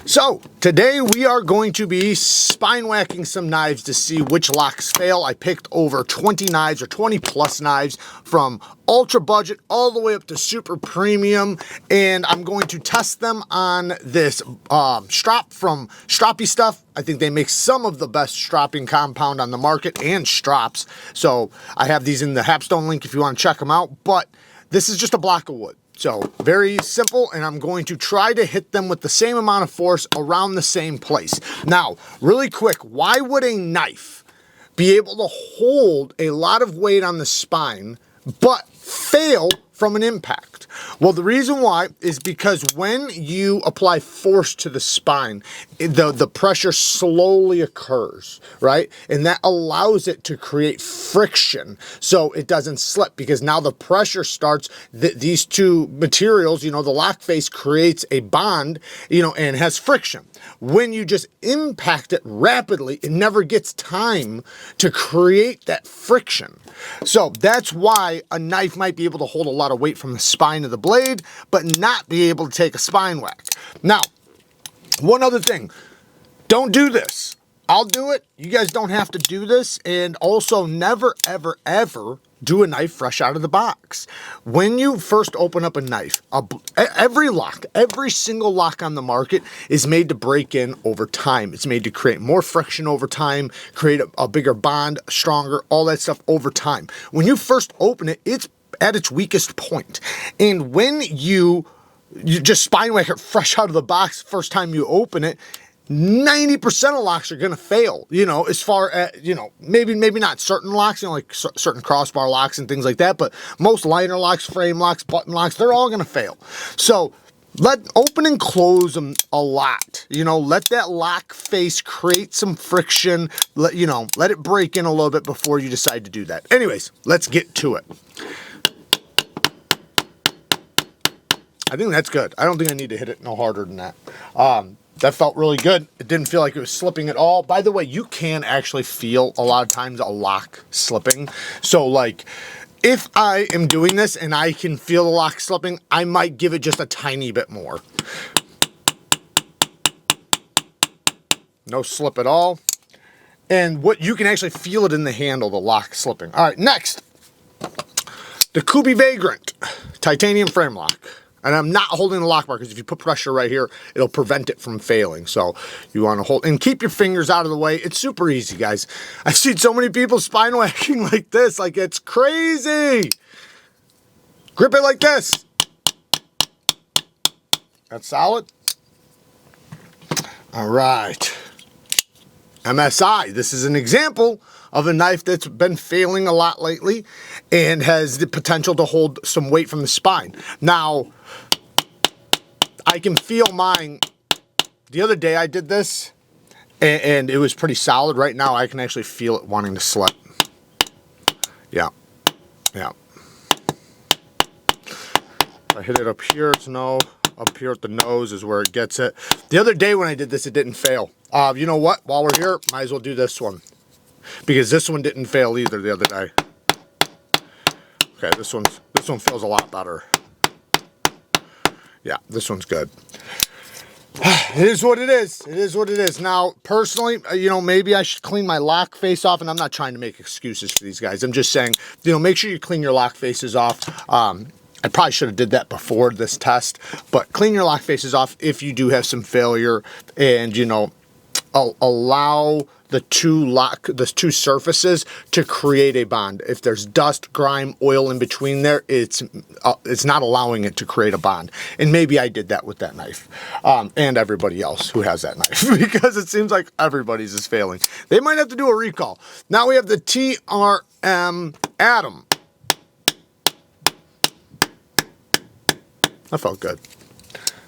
So today we are going to be spine whacking some knives to see which locks fail. I picked over 20 knives or 20 plus knives from ultra budget all the way up to super premium, and I'm going to test them on this strap from Stroppy Stuff. I think they make some of the best stropping compound on the market and strops. So I have these in the HAPSTONE link if you want to check them out, but this is just a block of wood. So very simple, and I'm going to try to hit them with the same amount of force around the same place. Now, really quick, why would a knife be able to hold a lot of weight on the spine but fail from an impact? Well, the reason why is because when you apply force to the spine, the pressure slowly occurs, right? And that allows it to create friction so it doesn't slip, because now the pressure starts, these two materials, the lock face creates a bond, and has friction. When you just impact it rapidly, it never gets time to create that friction. So that's why a knife might be able to hold a lot of weight from the spine of the blade, but not be able to take a spine whack. Now, one other thing, don't do this. I'll do it. You guys don't have to do this. And also never, ever, ever do a knife fresh out of the box. When you first open up a knife, every single lock on the market is made to break in over time. It's made to create more friction over time, create a bigger bond, stronger, all that stuff over time. When you first open it, it's at its weakest point. And when you just spine whack it fresh out of the box first time you open it, 90% of locks are going to fail, as far as, maybe not certain locks, like certain crossbar locks and things like that, but most liner locks, frame locks, button locks, they're all going to fail. So let open and close them a lot, let that lock face create some friction, let it break in a little bit before you decide to do that. Anyways, let's get to it. I think that's good. I don't think I need to hit it no harder than that. That felt really good. It didn't feel like it was slipping at all. By the way, you can actually feel a lot of times a lock slipping. So like, if I am doing this and I can feel the lock slipping, I might give it just a tiny bit more. No slip at all. And what you can actually feel it in the handle, the lock slipping. All right, next, the Kubi Vagrant titanium frame lock. And I'm not holding the lock bar because if you put pressure right here, it'll prevent it from failing. So you want to hold and keep your fingers out of the way. It's super easy, guys. I've seen so many people spine whacking like this. Like, it's crazy. Grip it like this. That's solid. All right. MSI. This is an example of a knife that's been failing a lot lately and has the potential to hold some weight from the spine. Now, I can feel mine. The other day I did this and it was pretty solid. Right now I can actually feel it wanting to slip. Yeah. If I hit it up here, it's no. Up here at the nose is where it gets it. The other day when I did this, it didn't fail. You know what? While we're here, might as well do this one, because this one didn't fail either the other day. Okay, this one feels a lot better. Yeah, this one's good. It is what it is. It is what it is. Now, personally, maybe I should clean my lock face off, and I'm not trying to make excuses for these guys. I'm just saying, make sure you clean your lock faces off. I probably should have did that before this test, but clean your lock faces off if you do have some failure, and allow the two surfaces to create a bond. If there's dust, grime, oil in between there, it's not allowing it to create a bond. And maybe I did that with that knife, and everybody else who has that knife, because it seems like everybody's is failing. They might have to do a recall. Now we have the TRM Atom. That felt good.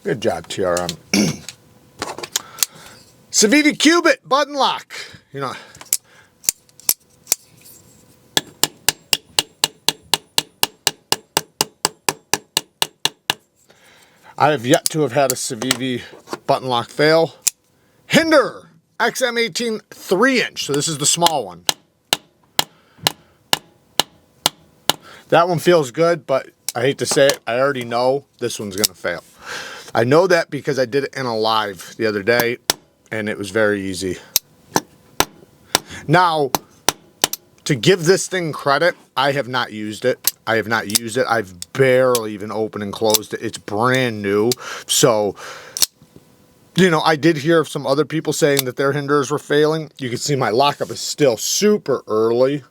Good job, TRM. Civivi Cubit button lock. I have yet to have had a Civivi button lock fail. Hinder XM18 3-inch. So this is the small one. That one feels good, but I hate to say it, I already know this one's going to fail. I know that because I did it in a live the other day, and it was very easy. Now, to give this thing credit, I have not used it. I've barely even opened and closed it. It's brand new. So, you know, I did hear of some other people saying that their hinders were failing. You can see my lockup is still super early.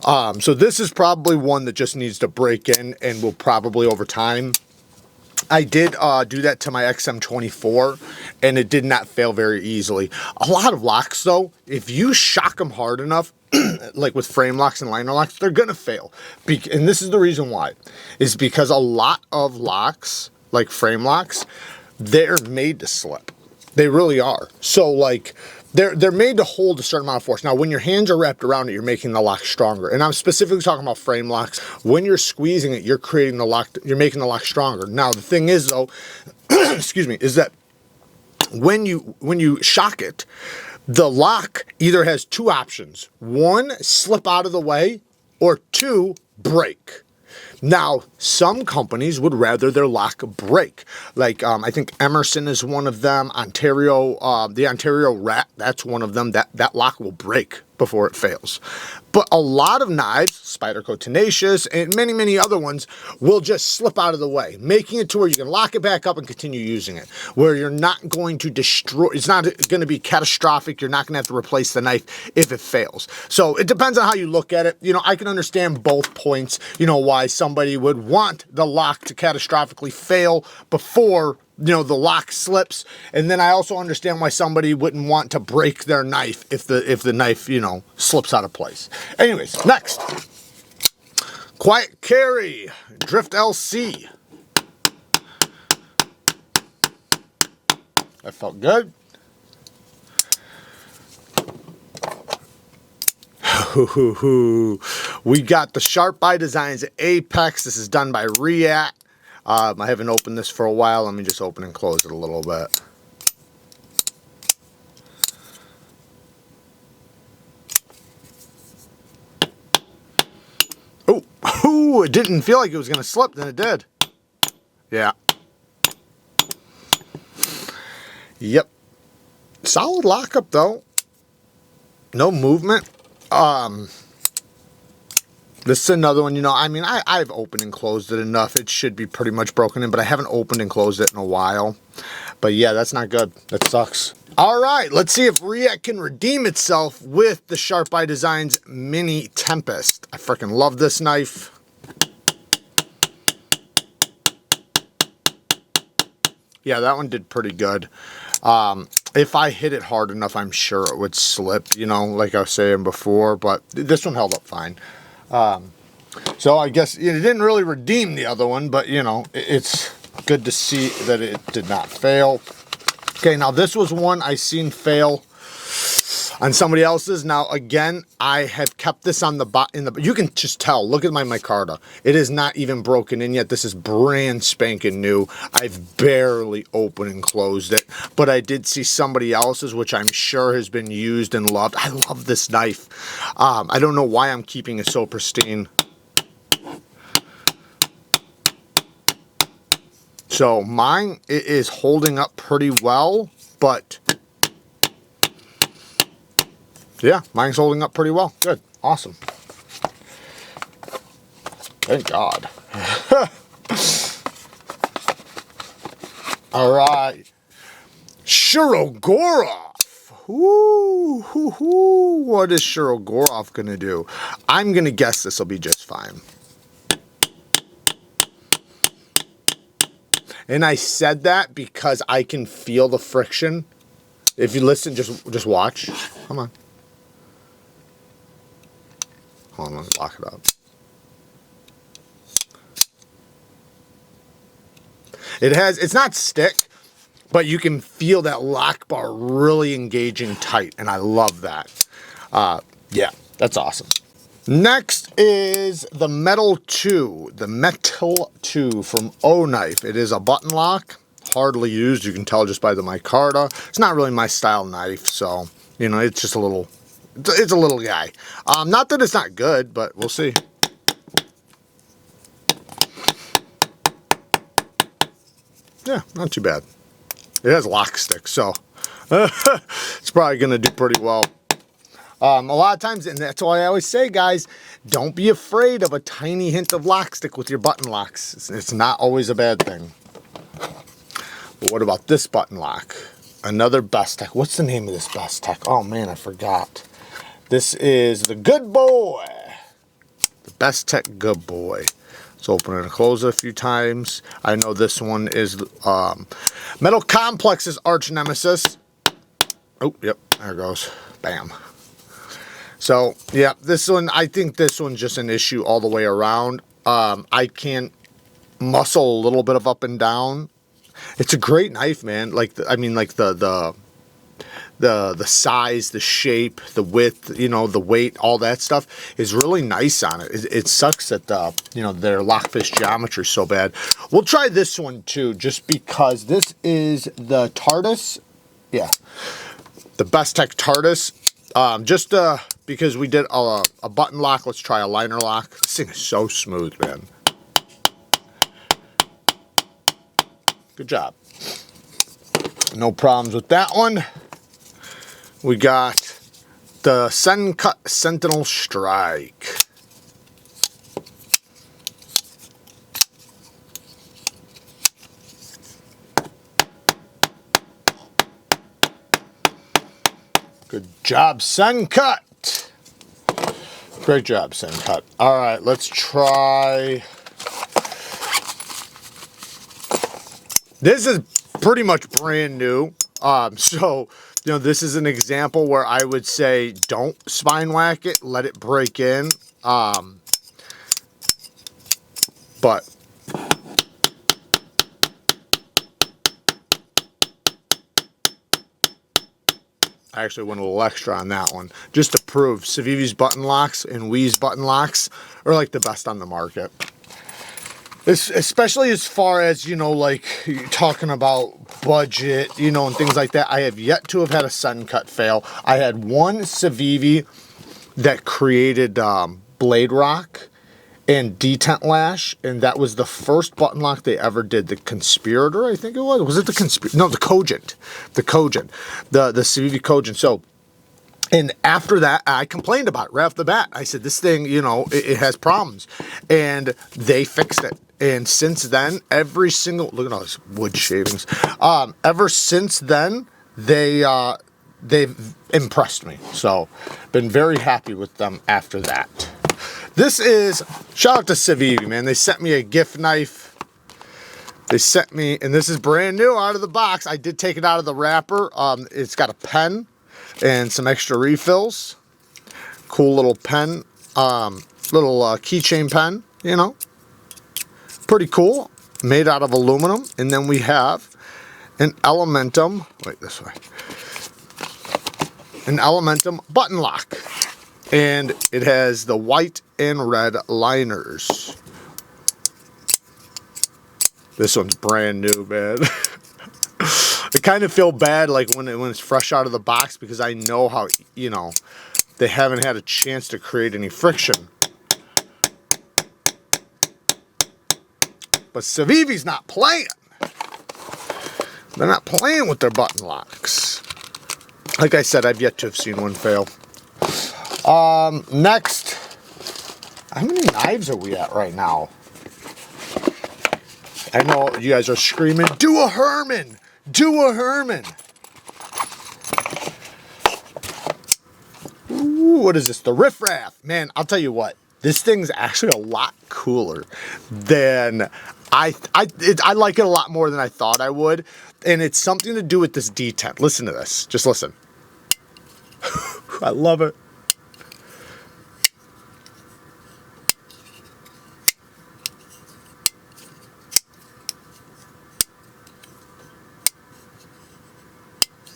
So this is probably one that just needs to break in and will probably over time. I did do that to my XM24, and it did not fail very easily. A lot of locks, though, if you shock them hard enough, like with frame locks and liner locks, they're going to fail. And this is the reason why. Is because a lot of locks, like frame locks, they're made to slip. They really are. So, like, they're made to hold a certain amount of force. Now, when your hands are wrapped around it, you're making the lock stronger. And I'm specifically talking about frame locks. When you're squeezing it, you're creating the lock, you're making the lock stronger. Now, the thing is, though, excuse me, is that when you shock it, the lock either has two options. One, slip out of the way, or two, break. Now, some companies would rather their lock break. Like, I think Emerson is one of them. Ontario, the Ontario Rat, that's one of them. That lock will break before it fails. But a lot of knives, Spyderco Tenacious, and many, many other ones, will just slip out of the way, making it to where you can lock it back up and continue using it, where you're not going to destroy, it's not going to be catastrophic, you're not going to have to replace the knife if it fails. So it depends on how you look at it. You know, I can understand both points, you know, why somebody would want the lock to catastrophically fail before, you know, the lock slips. And then I also understand why somebody wouldn't want to break their knife if the knife, you know, slips out of place. Anyways, next. Quiet Carry Drift LC. That felt good. We got the Sharp by Designs Apex. This is done by React. I haven't opened this for a while. Let me just open and close it a little bit. Oh, it didn't feel like it was going to slip, then it did. Yeah. Yep. Solid lockup, though. No movement. This is another one, you know, I mean, I've opened and closed it enough. It should be pretty much broken in, but I haven't opened and closed it in a while. But yeah, that's not good. That sucks. All right, let's see if React can redeem itself with the Sharp by Designs Mini Tempest. I freaking love this knife. Yeah, that one did pretty good. If I hit it hard enough, I'm sure it would slip, you know, like I was saying before, but this one held up fine. So I guess it didn't really redeem the other one, but you know, it's good to see that it did not fail. Okay, now this was one I seen fail on somebody else's. Now again, I have kept this on the you can just tell, look at my micarta. It is not even broken in yet. This is brand spanking new. I've barely opened and closed it, but I did see somebody else's, which I'm sure has been used and loved. I love this knife. I don't know why I'm keeping it so pristine. So mine is holding up pretty well, but yeah, mine's holding up pretty well. Good. Awesome. Thank God. All right. Shirogorov. Ooh, what is Shirogorov going to do? I'm going to guess this will be just fine. And I said that because I can feel the friction. If you listen, just watch. Come on. Hold on, let me lock it up. It's not stick, but you can feel that lock bar really engaging tight, and I love that. Yeah, that's awesome. Next is the Metal 2, from O-Knife. It is a button lock, hardly used. You can tell just by the micarta. It's not really my style knife, so, you know, it's just a little, it's a little guy. Not that it's not good, but we'll see. Yeah, not too bad. It has lock stick, so it's probably going to do pretty well. A lot of times, and that's why I always say, guys, don't be afraid of a tiny hint of lock stick with your button locks. It's not always a bad thing. But what about this button lock? Another Bestech. What's the name of this Bestech? Oh man, I forgot. This is the Good Boy. The Bestech Good Boy. Let's open it and close it a few times. I know this one is Metal Complex's arch nemesis. Oh, yep, there it goes. Bam. So, yeah, this one, I think this one's just an issue all the way around. I can muscle a little bit of up and down. It's a great knife, man. Like, the size, the shape, the width, you know, the weight, all that stuff is really nice on it. It sucks that you know, their lockfish geometry is so bad. We'll try this one too, just because this is the TARDIS. Yeah, the Bestech TARDIS. Just because we did a button lock, let's try a liner lock. This thing is so smooth, man. Good job. No problems with that one. We got the Cut Sentinel Strike. Good job, Cut. Great job, Cut. All right, let's try. This is pretty much brand new. So, you know, this is an example where I would say don't spine whack it, let it break in. But I actually went a little extra on that one, just to prove Civivi's button locks and Wee's button locks are like the best on the market. Especially as far as, you know, like you're talking about budget, you know, and things like that. I have yet to have had a cut fail. I had one Civivi that created blade rock and detent lash, and that was the first button lock they ever did. The Conspirator, I think it was. Was it the Conspirator? No, the Cogent. The Cogent. The Civivi Cogent. So, and after that, I complained about it right off the bat. I said, this thing, you know, it has problems. And they fixed it. And since then, every single, look at all these wood shavings. Ever since then, they've impressed me. So, been very happy with them after that. This is, shout out to Civivi, man. They sent me a gift knife. They sent me, and this is brand new out of the box. I did take it out of the wrapper. It's got a pen and some extra refills. Cool little pen, little keychain pen, you know. Pretty cool, made out of aluminum. And then we have an Elementum, wait, this way. An Elementum button lock. And it has the white and red liners. This one's brand new, man. I kind of feel bad like when it's fresh out of the box, because I know how, you know, they haven't had a chance to create any friction. But Civivi's not playing. They're not playing with their button locks. Like I said, I've yet to have seen one fail. Next, how many knives are we at right now? I know you guys are screaming, do a Herman! Do a Herman! Ooh, what is this? The Riff Raff. Man, I'll tell you what. This thing's actually a lot cooler than I like it a lot more than I thought I would. And it's something to do with this detent. Listen to this. Just listen. I love it.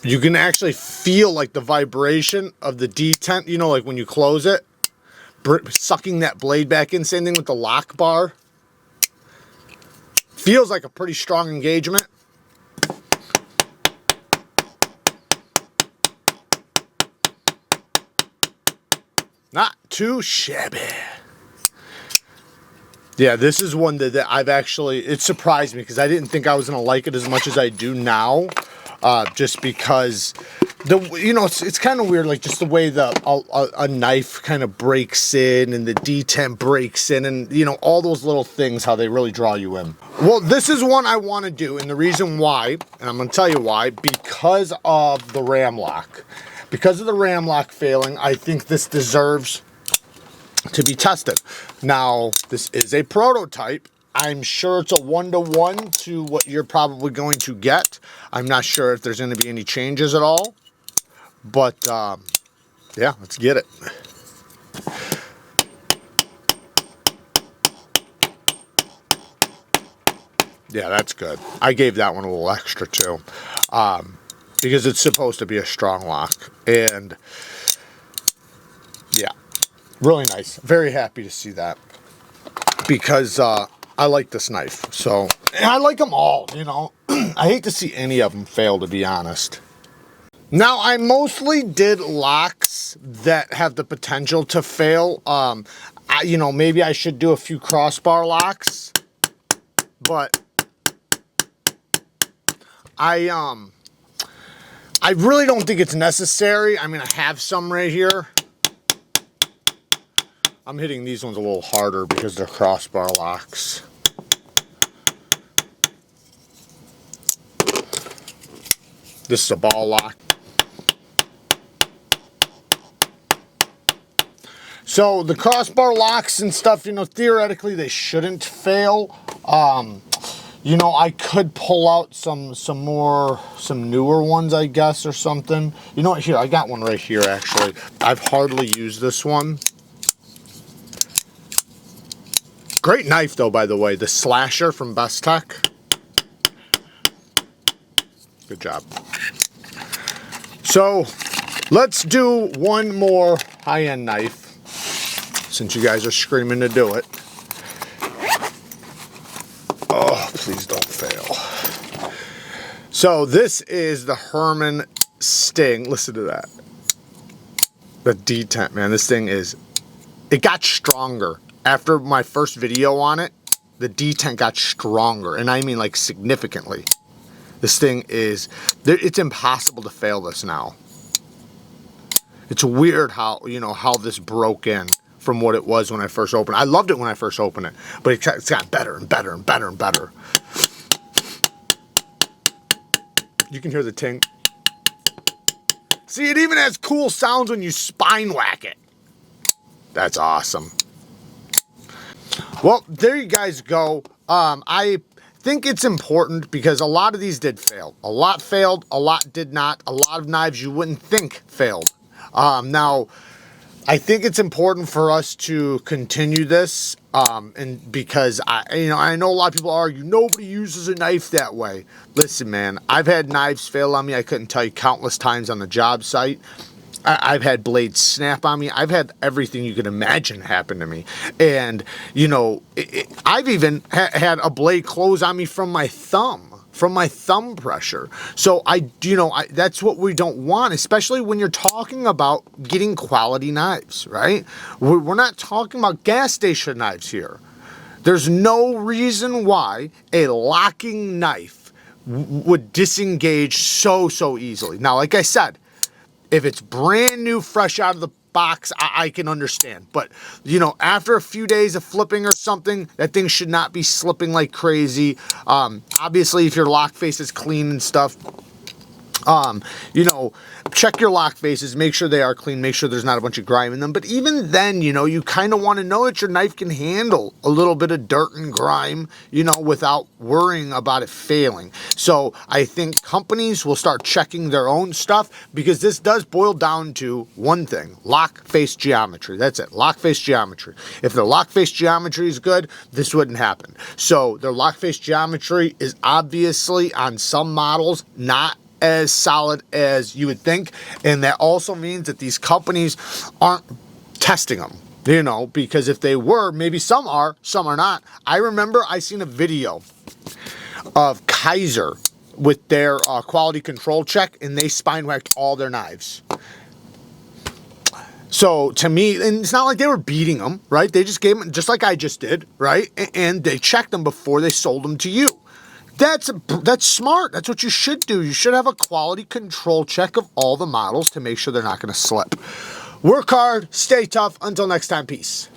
You can actually feel like the vibration of the detent, you know, like when you close it, sucking that blade back in. Same thing with the lock bar. Feels like a pretty strong engagement. Not too shabby. Yeah, this is one that I've actually, it surprised me because I didn't think I was going to like it as much as I do now. Just because, it's kind of weird, like just the way a knife kind of breaks in and the detent breaks in and, all those little things, how they really draw you in. Well, this is one I want to do, and the reason why, and I'm going to tell you why, because of the ram lock. Because of the ram lock failing, I think this deserves to be tested. Now, this is a prototype. I'm sure it's a 1-to-1 to what you're probably going to get. I'm not sure if there's going to be any changes at all. But, yeah, let's get it. Yeah, that's good. I gave that one a little extra, too. Because it's supposed to be a strong lock. And, yeah. Really nice. Very happy to see that. Because I like this knife. So, and I like them all, I hate to see any of them fail, to be honest. Now, I mostly did locks that have the potential to fail. Maybe I should do a few crossbar locks. But I really don't think it's necessary. I mean, I have some right here. I'm hitting these ones a little harder because they're crossbar locks. This is a ball lock. So the crossbar locks and stuff, theoretically they shouldn't fail. I could pull out some newer ones, I guess, or something. You know what? Here, I got one right here, actually. I've hardly used this one. Great knife, though, by the way. The Slasher from Best Tech. Good job. So, let's do one more high-end knife, since you guys are screaming to do it. Oh, please don't fail. So, this is the Herman Sting. Listen to that. The detent, man. This thing is... It got stronger. After my first video on it, the detent got stronger, and I mean like significantly. This thing is, it's impossible to fail this now. It's weird how, how this broke in from what it was when I first opened it. I loved it when I first opened it, but it's got better and better and better and better. You can hear the ting. See, it even has cool sounds when you spine whack it. That's awesome. Well, there you guys go. I think it's important because a lot of these did fail. A lot failed, a lot did not. A lot of knives you wouldn't think failed. Now, I think it's important for us to continue this, and because I know a lot of people argue nobody uses a knife that way. Listen, man, I've had knives fail on me. I couldn't tell you countless times on the job site. I've had blades snap on me. I've had everything you can imagine happen to me. And, I've even had a blade close on me from my thumb pressure. So that's what we don't want, especially when you're talking about getting quality knives, right? We're not talking about gas station knives here. There's no reason why a locking knife would disengage so easily. Now, like I said, if it's brand new, fresh out of the box, I can understand. But, after a few days of flipping or something, that thing should not be slipping like crazy. Obviously, if your lock face is clean and stuff, check your lock faces, make sure they are clean, make sure there's not a bunch of grime in them. But even then, you kind of want to know that your knife can handle a little bit of dirt and grime, without worrying about it failing. So I think companies will start checking their own stuff because this does boil down to one thing: lock face geometry. That's it, lock face geometry. If their lock face geometry is good, this wouldn't happen. So their lock face geometry is obviously on some models not as solid as you would think, and that also means that these companies aren't testing them, because if they were, maybe some are not. I remember I seen a video of KIZER with their quality control check, and they spine whacked all their knives. So to me, and it's not like they were beating them, right? They just gave them, just like I just did, right? And they checked them before they sold them to you. That's smart. That's what you should do. You should have a quality control check of all the models to make sure they're not going to slip. Work hard, stay tough. Until next time, peace.